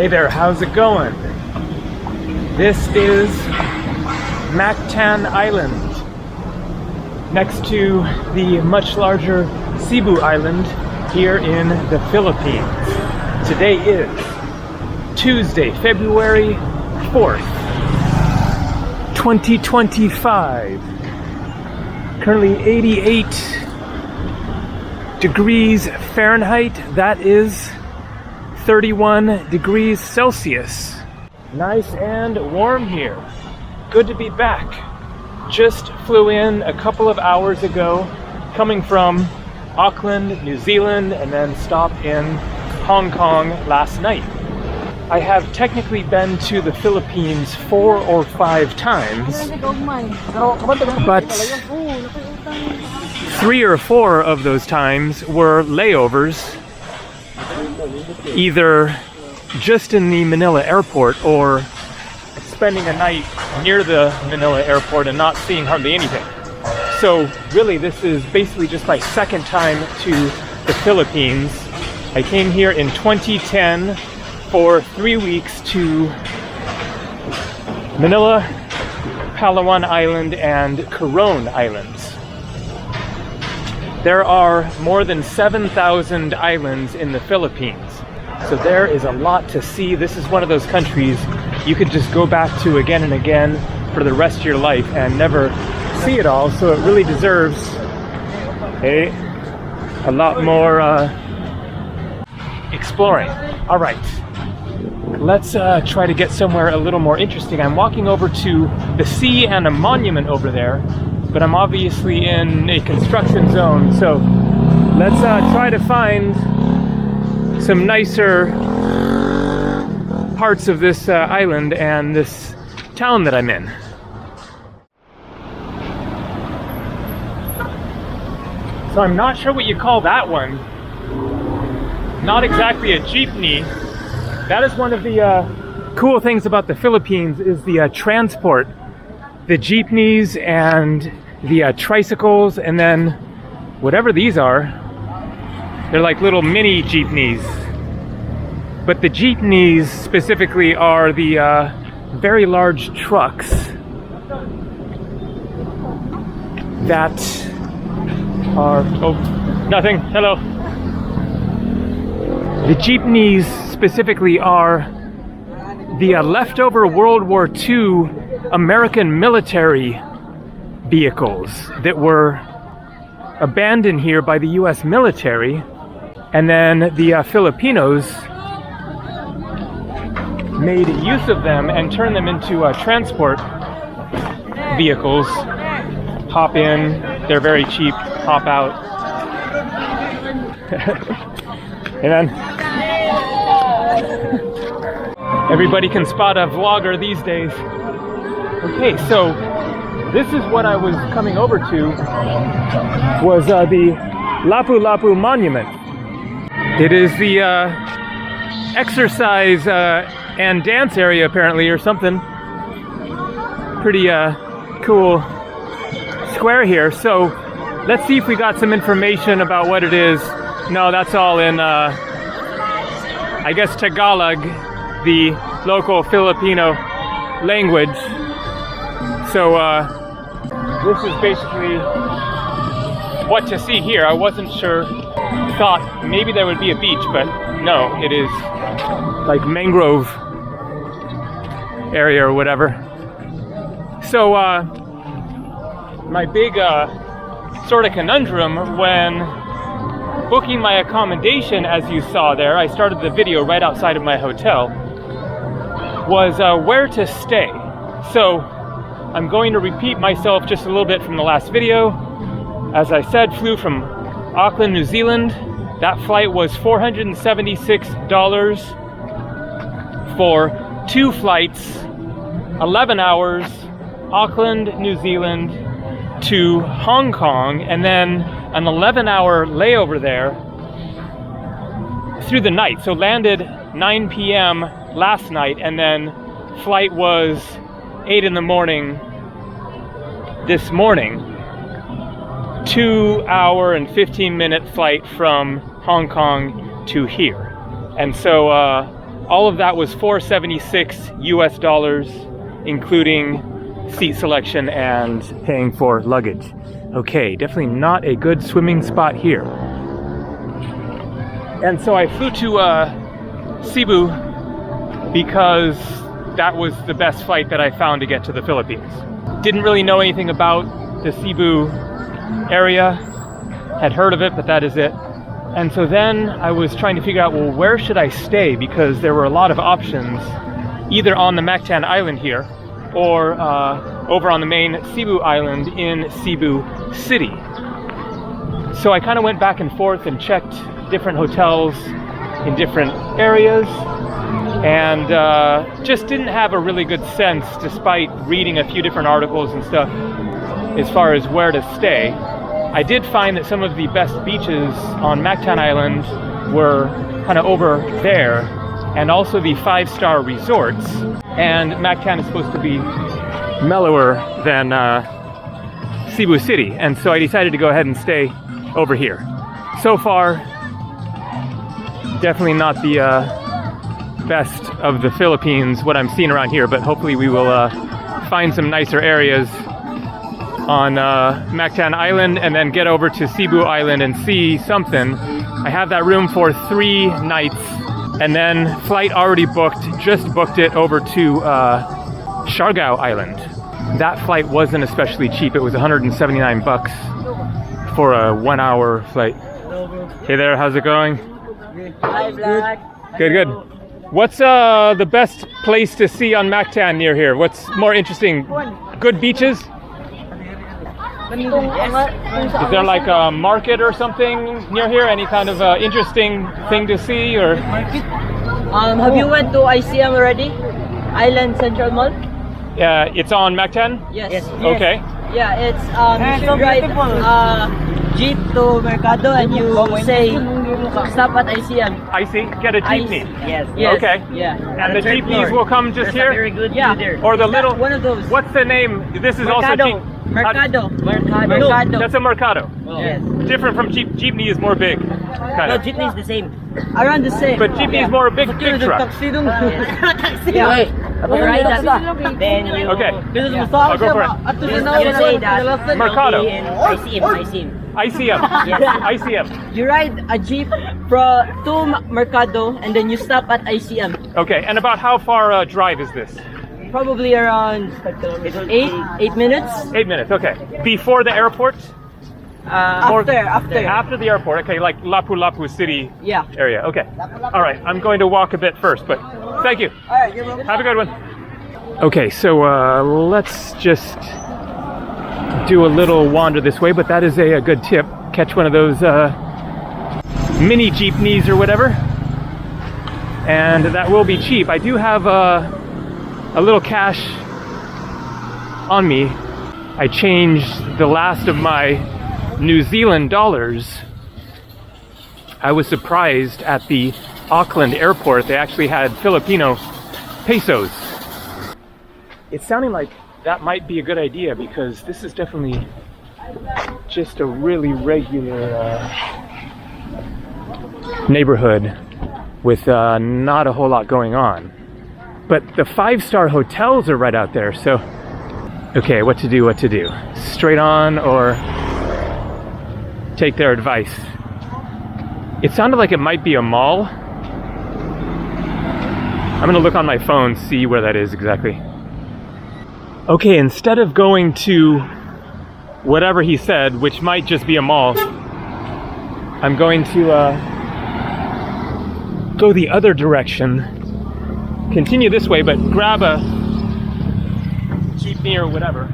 Hey there, how's it going? This is Mactan Island, next to the much larger Cebu Island here in the Philippines. Today is Tuesday, February 4th, 2025. Currently 88 degrees Fahrenheit, that is 31 degrees Celsius. Nice and warm here. Good to be back. Just flew in a couple of hours ago, coming from Auckland, New Zealand, and then stopped in Hong Kong last night. I have technically been to the Philippines 4 or 5 times, but 3 or 4 of those times were layovers, either just in the Manila airport or spending a night near the Manila airport and not seeing hardly anything. So really this is basically just my second time to the Philippines. I came here in 2010 for 3 weeks to Manila, Palawan Island, and Coron Islands. There are more than 7,000 islands in the Philippines. So there is a lot to see. This is one of those countries you could just go back to again and again for the rest of your life and never see it all. So it really deserves a lot more exploring. All right, let's try to get somewhere a little more interesting. I'm walking over to the sea and a monument over there, but I'm obviously in a construction zone. So let's try to find some nicer parts of this island and this town that I'm in. So I'm not sure what you call that one. Not exactly a jeepney. That is one of the cool things about the Philippines is the transport. The jeepneys and the tricycles, and then whatever these are, they're like little mini jeepneys. But the jeepneys specifically are the very large trucks that are, oh, nothing, hello. The jeepneys specifically are the leftover World War II American military vehicles that were abandoned here by the US military, and then the Filipinos made use of them and turned them into transport vehicles. Hop in, they're very cheap, hop out. And then everybody can spot a vlogger these days. Okay, so this is what I was coming over to, was the Lapu-Lapu Monument. It is the exercise and dance area apparently, or something. Pretty cool square here. So let's see if we got some information about what it is. No, that's all in I guess Tagalog, the local Filipino language. So this is basically what to see here. I wasn't sure, thought maybe there would be a beach, but no, it is like mangrove area or whatever. So my big sort of conundrum when booking my accommodation, as you saw there, I started the video right outside of my hotel, was where to stay. So I'm going to repeat myself just a little bit from the last video. As I said, flew from Auckland, New Zealand. That flight was $476 for 2 flights, 11 hours, Auckland, New Zealand to Hong Kong, and then an 11-hour layover there through the night. So landed 9 p.m. last night, and then flight was 8 in the morning this morning. 2-hour and 15-minute flight from Hong Kong to here. And so All of that was $476 US, including seat selection and paying for luggage. Okay, definitely not a good swimming spot here. And so I flew to Cebu because that was the best flight that I found to get to the Philippines. Didn't really know anything about the Cebu area, had heard of it, but that is it. And so then I was trying to figure out, well, where should I stay? Because there were a lot of options, either on the Mactan island here, or over on the main Cebu island in Cebu City. So I kind of went back and forth and checked different hotels in different areas, and just didn't have a really good sense, despite reading a few different articles and stuff, as far as where to stay. I did find that some of the best beaches on Mactan Island were kind of over there, and also the 5-star resorts. And Mactan is supposed to be mellower than Cebu City, and so I decided to go ahead and stay over here. So far, definitely not the best of the Philippines, what I'm seeing around here, but hopefully we will find some nicer areas on Mactan Island and then get over to Cebu Island and see something. I have that room for 3 nights, and then flight already booked, just booked it over to Siargao Island. That flight wasn't especially cheap. It was $179 for a 1-hour flight. Hey there, how's it going? Hi, Black. Good. What's the best place to see on Mactan near here? What's more interesting? Good beaches? Is there like a market or something near here? Any kind of interesting thing to see, or? Have you went to ICM already? Island Central Mall? Yeah, it's on Mactan? Yes. Okay. Yeah, it's you should ride jeep to Mercado and you say stop at ICM. I see. Get a jeepney. Yes. Okay. Yeah. And the jeepneys will come just here? Very good. Yeah. Or the little. One of those. What's the name? This is also Mercado. jeep. Mercado. That's a Mercado. Yes. Different from jeep. Jeepney is more big. Kind No, of. jeepney is the same. Around the same. But jeepney is more a big truck. Yeah. Ride that. Then you. Okay. I'll go for it. You say that. Mercado. ICM. ICM. Yes. ICM. You ride a jeep to Mercado and then you stop at ICM. Okay. And about how far a drive is this? Probably around 8 minutes. 8 minutes. Okay. Before the airport? After the airport. Okay, like Lapu-Lapu City area. Okay. All right. I'm going to walk a bit first, but thank you. All right, you're welcome. Have a good one. Okay, so let's just do a little wander this way, but that is a good tip. Catch one of those mini jeepneys or whatever, and that will be cheap. I do have a little cash on me. I changed the last of my New Zealand dollars. I was surprised at the Auckland airport. They actually had Filipino pesos. It's sounding like that might be a good idea, because this is definitely just a really regular neighborhood with not a whole lot going on. But the 5-star hotels are right out there, so okay, what to do? Straight on or take their advice? It sounded like it might be a mall. I'm gonna look on my phone, see where that is exactly. Okay, instead of going to whatever he said, which might just be a mall, I'm going to go the other direction. Continue this way, but grab a jeepney or whatever.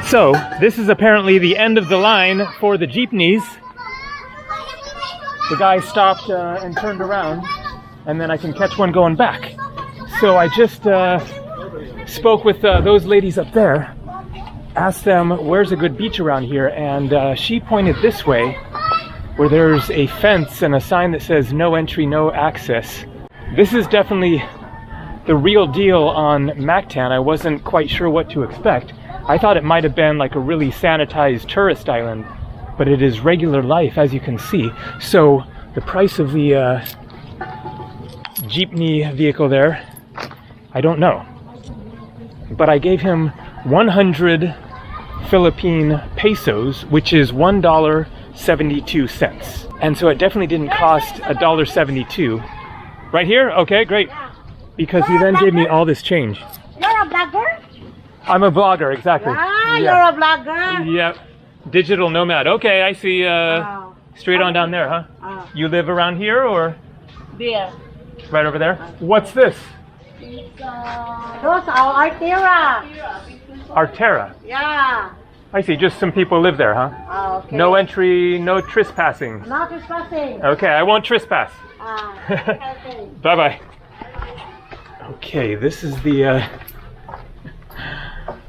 So, this is apparently the end of the line for the jeepneys. The guy stopped and turned around, and then I can catch one going back. So I just spoke with those ladies up there, asked them where's a good beach around here, and she pointed this way, where there's a fence and a sign that says no entry, no access. This is definitely the real deal on Mactan. I wasn't quite sure what to expect. I thought it might have been like a really sanitized tourist island, but it is regular life, as you can see. So the price of the jeepney vehicle there, I don't know. But I gave him 100 Philippine pesos, which is $1.72. And so it definitely didn't cost $1.72. Right here? Okay, great. Because he then gave me all this change. You're a blogger? I'm a blogger, exactly. Ah, yeah. You're a blogger? Yep. Digital nomad. Okay, I see. Straight on down there, huh? You live around here or? There. Right over there? What's this? Those are Artera. Artera. Yeah. I see. Just some people live there, huh? Okay. No entry, no trespassing. Not trespassing. Okay, I won't trespass. Okay. Bye-bye. Okay, this is the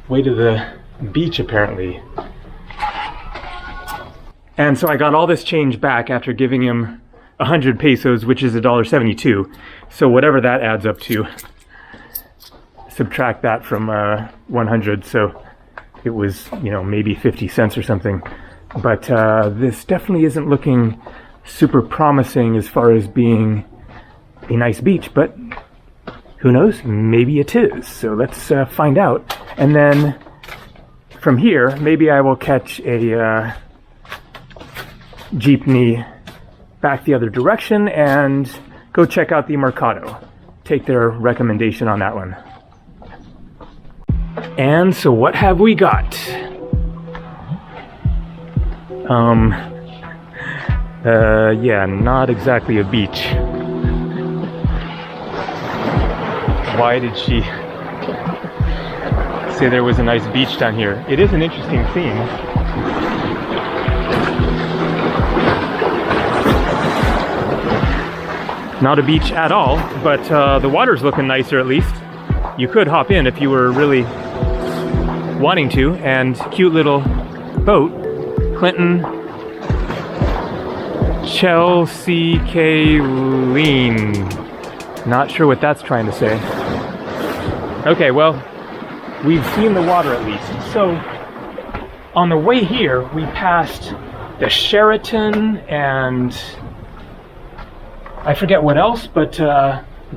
way to the beach, apparently. And so I got all this change back after giving him 100 pesos, which is $1.72. So whatever that adds up to, subtract that from 100. So it was, you know, maybe 50 cents or something. But this definitely isn't looking super promising as far as being a nice beach, but who knows? Maybe it is. So let's find out. And then from here, maybe I will catch a jeepney back the other direction and go check out the Mercado. Take their recommendation on that one. And so what have we got? Yeah, not exactly a beach. Why did she say there was a nice beach down here? It is an interesting theme. Not a beach at all, but the water's looking nicer at least. You could hop in if you were really wanting to, and cute little boat. Clinton Chelsea Kayleen. Not sure what that's trying to say. Okay, well, we've seen the water at least. So on the way here, we passed the Sheraton and I forget what else, but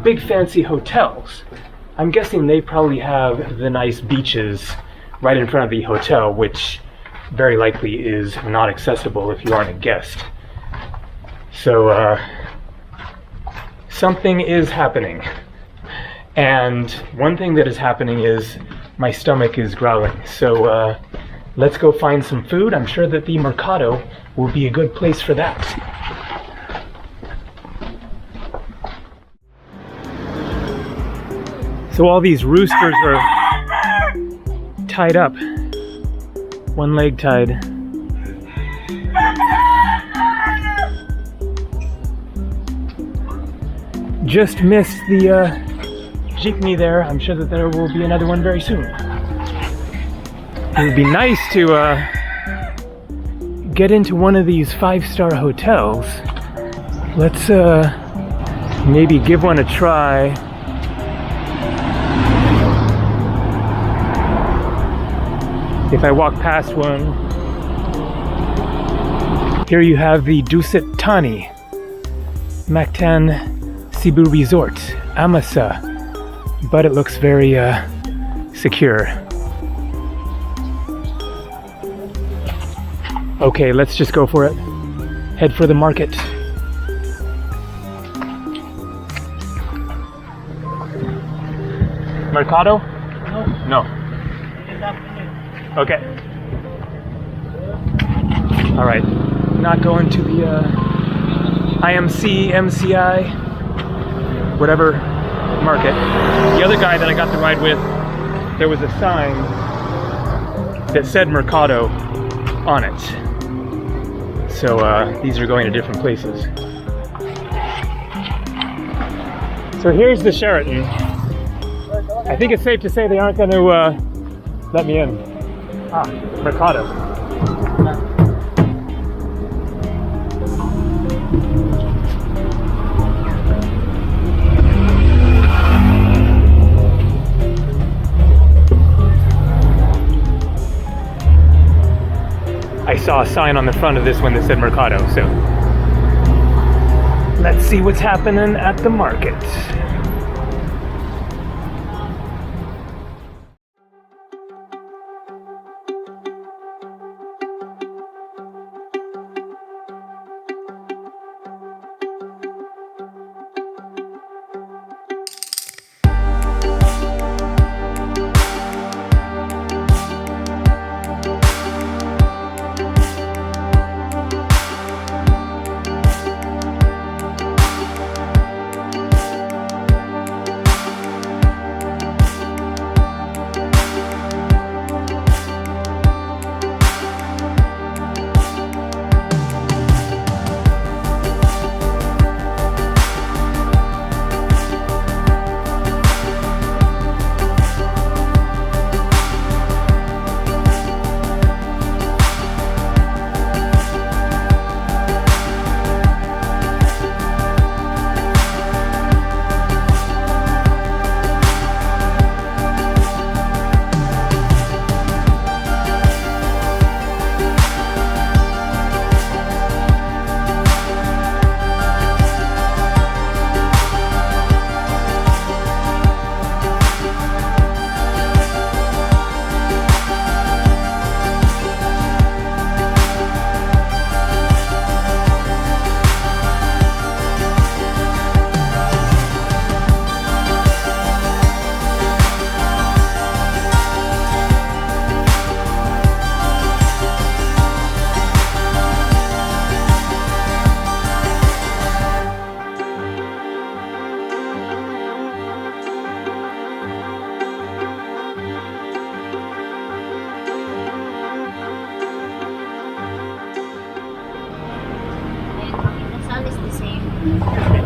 big fancy hotels. I'm guessing they probably have the nice beaches right in front of the hotel, which very likely is not accessible if you aren't a guest. So something is happening. And one thing that is happening is my stomach is growling. So let's go find some food. I'm sure that the Mercado will be a good place for that. So all these roosters are tied up. One leg tied. Just missed the jeepney there. I'm sure that there will be another one very soon. It would be nice to get into one of these 5-star hotels. Let's maybe give one a try. If I walk past one. Here you have the Dusit Thani Mactan Cebu Resort, Amasa, but it looks very secure. Okay, let's just go for it. Head for the market. Mercado? No. Okay. All right. Not going to the IMC, MCI, whatever market. The other guy that I got to ride with, there was a sign that said Mercado on it. So these are going to different places. So here's the Sheraton. I think it's safe to say they aren't going to let me in. Ah, Mercado. I saw a sign on the front of this one that said Mercado, so let's see what's happening at the market.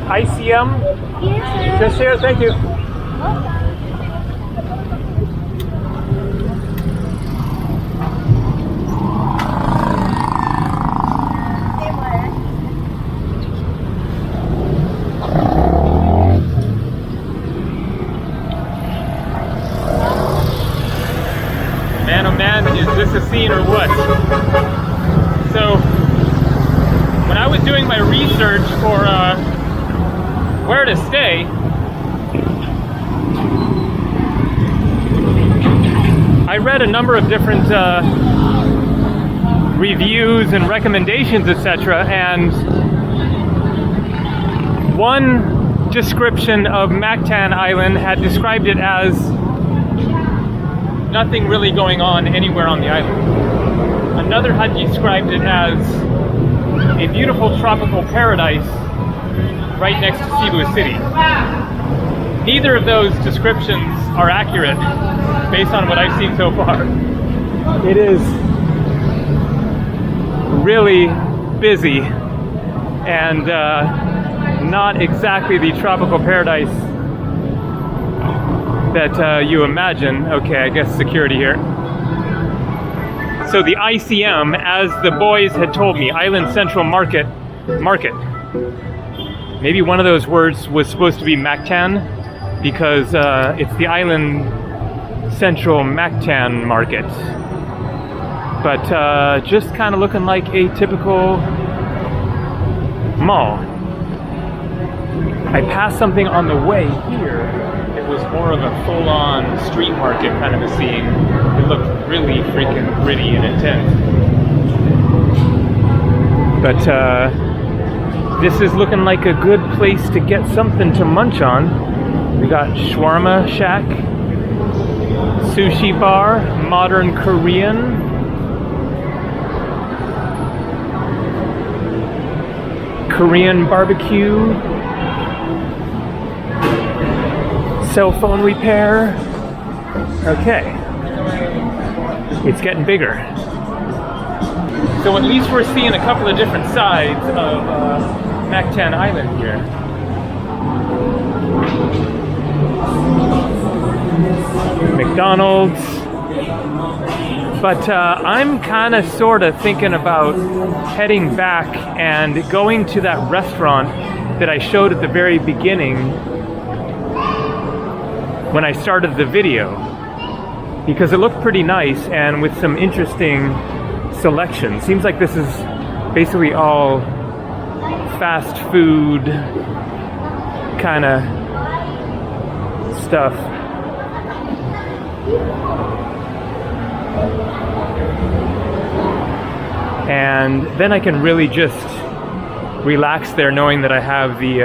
ICM? Yes, Just here, thank you. Man, oh man, is this a scene or what? So, when I was doing my research for where to stay, I read a number of different reviews and recommendations, etc. And one description of Mactan Island had described it as nothing really going on anywhere on the island. Another had described it as a beautiful tropical paradise right next to Cebu City. Neither of those descriptions are accurate based on what I've seen so far. It is really busy and not exactly the tropical paradise that you imagine. Okay, I guess security here. So the ICM, as the boys had told me, Island Central Market. Maybe one of those words was supposed to be Mactan, because it's the Island Central Mactan Market. But just kind of looking like a typical mall. I passed something on the way here. It was more of a full-on street market kind of a scene. It looked really freaking gritty and intense. But this is looking like a good place to get something to munch on. We got shawarma shack, sushi bar, modern Korean, Korean barbecue, cell phone repair. Okay. it's getting bigger. So at least we're seeing a couple of different sides of Mactan Island here. McDonald's. But I'm kind of sort of thinking about heading back and going to that restaurant that I showed at the very beginning when I started the video, because it looked pretty nice and with some interesting selection. Seems like this is basically all fast food kind of stuff. And then I can really just relax there knowing that I have the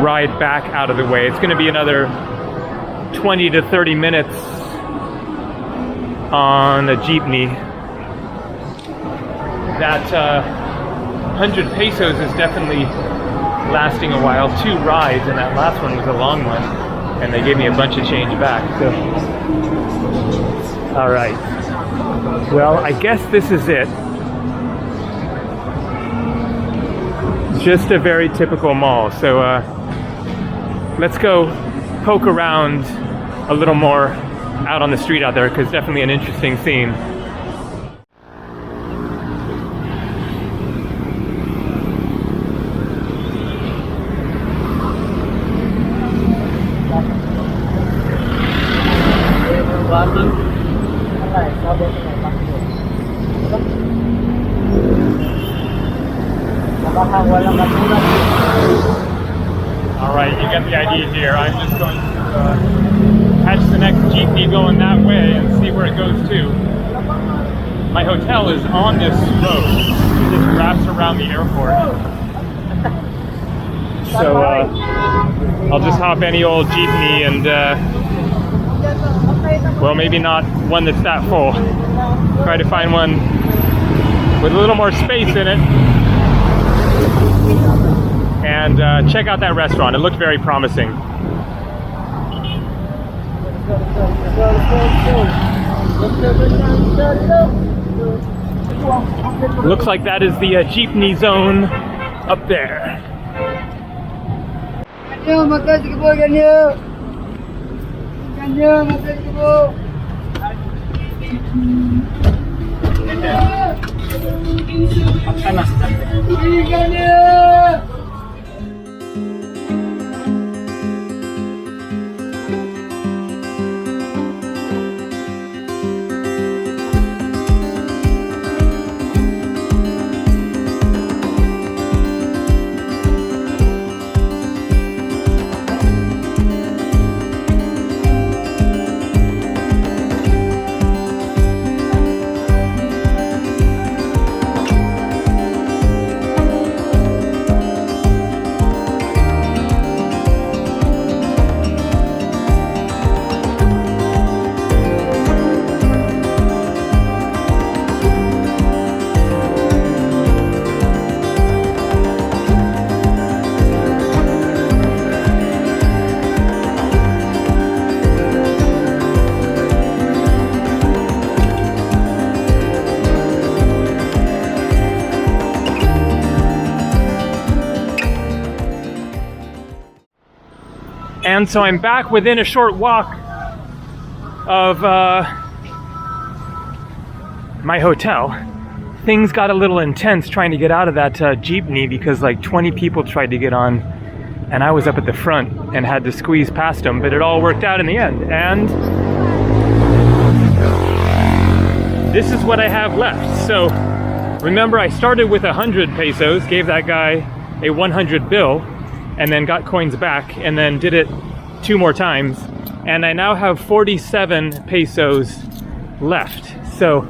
ride back out of the way. It's going to be another 20 to 30 minutes on a jeepney. That 100 pesos is definitely lasting a while. 2 rides, and that last one was a long one, and they gave me a bunch of change back. So, all right. Well, I guess this is it. Just a very typical mall. So let's go poke around a little more out on the street out there, because definitely an interesting scene. All right, you get the idea here. I'm just going to catch the next jeepney going that way and see where it goes to. My hotel is on this road. It just wraps around the airport. So I'll just hop any old jeepney and, well, maybe not one that's that full. Try to find one with a little more space in it. And check out that restaurant. It looked very promising. Looks like that is the jeepney zone up there. And so I'm back within a short walk of my hotel. Things got a little intense trying to get out of that jeepney, because like 20 people tried to get on, and I was up at the front and had to squeeze past them, but it all worked out in the end. And this is what I have left. So remember, I started with 100 pesos, gave that guy a 100 bill, and then got coins back, and then did it 2 more times, and I now have 47 pesos left. So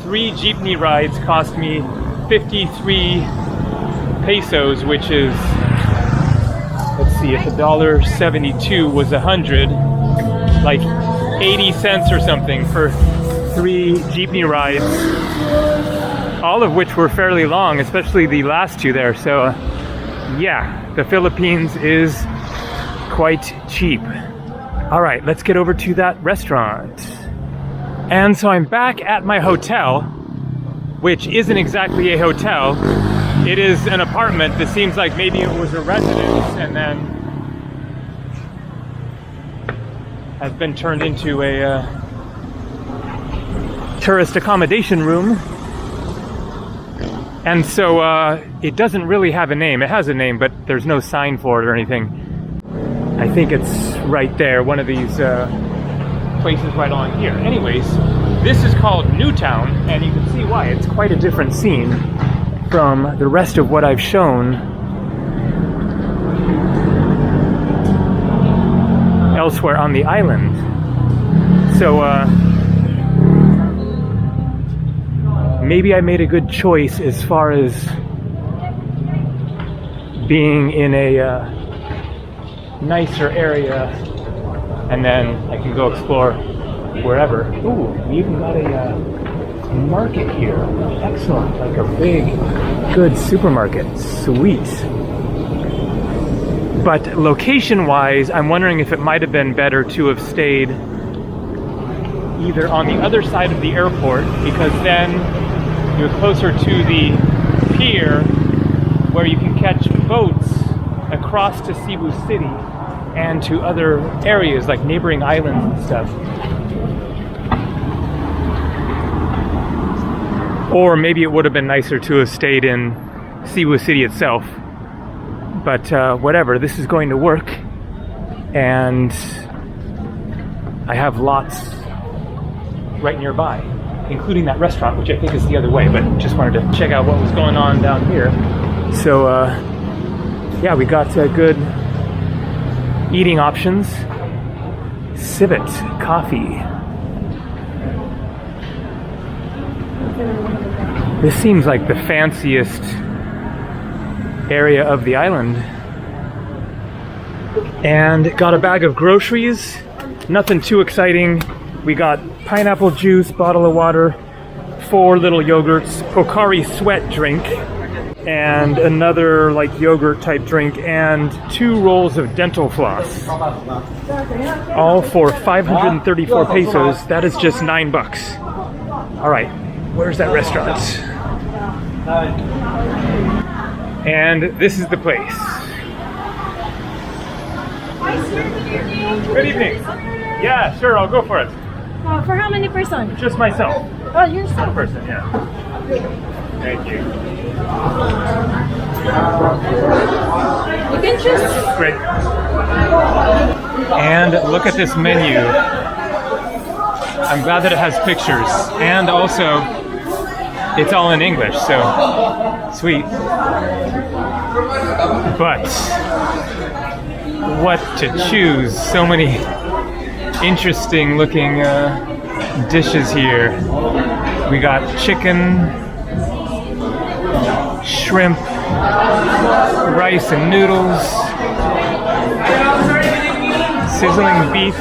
3 jeepney rides cost me 53 pesos, which is, let's see, if $1.72 was 100, like 80 cents or something for 3 jeepney rides, all of which were fairly long, especially the last 2 there. So yeah, the Philippines is quite cheap. All right, let's get over to that restaurant. And so I'm back at my hotel, which isn't exactly a hotel. It is an apartment that seems like maybe it was a residence and then has been turned into a tourist accommodation room. And so it doesn't really have a name. It has a name, but there's no sign for it or anything. I think it's right there, one of these places right along here. Anyways, this is called Newtown, and you can see why. It's quite a different scene from the rest of what I've shown elsewhere on the island. So maybe I made a good choice as far as being in a nicer area, and then I can go explore wherever. Ooh, we even got a market here. Excellent, like a big, good supermarket. Sweet. But location-wise, I'm wondering if it might have been better to have stayed either on the other side of the airport, because then you're closer to the pier where you can catch boats across to Cebu City and to other areas like neighboring islands and stuff. Or maybe it would have been nicer to have stayed in Cebu City itself. But whatever, this is going to work. And I have lots right nearby, including that restaurant, which I think is the other way, but just wanted to check out what was going on down here. So yeah, we got good eating options. Civet coffee. This seems like the fanciest area of the island. And got a bag of groceries. Nothing too exciting. We got pineapple juice, bottle of water, 4 little yogurts, Pocari Sweat drink, and another like yogurt type drink, and 2 rolls of dental floss. All for 534 pesos. That is just $9. All right, where's that restaurant? And this is the place. Good evening. Yeah, sure, I'll go for it. For how many person? Just myself. Oh, yourself. One person, yeah. Thank you. You can choose. Great. And look at this menu. I'm glad that it has pictures. And also, it's all in English, so sweet. But what to choose? So many interesting looking dishes here. We got chicken, shrimp, rice and noodles, sizzling beef,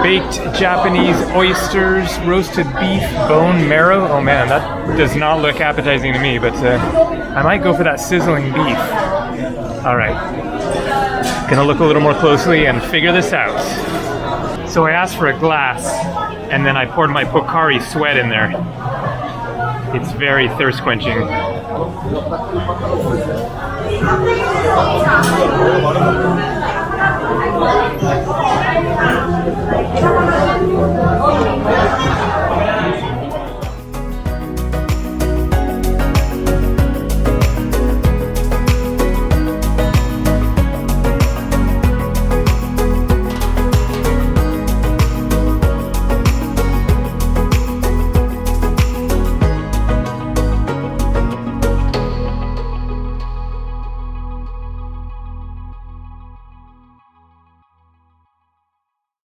baked Japanese oysters, roasted beef, bone marrow. Oh man, that does not look appetizing to me, but I might go for that sizzling beef. All right. Gonna look a little more closely and figure this out. So I asked for a glass, and then I poured my Pocari Sweat in there. It's very thirst quenching.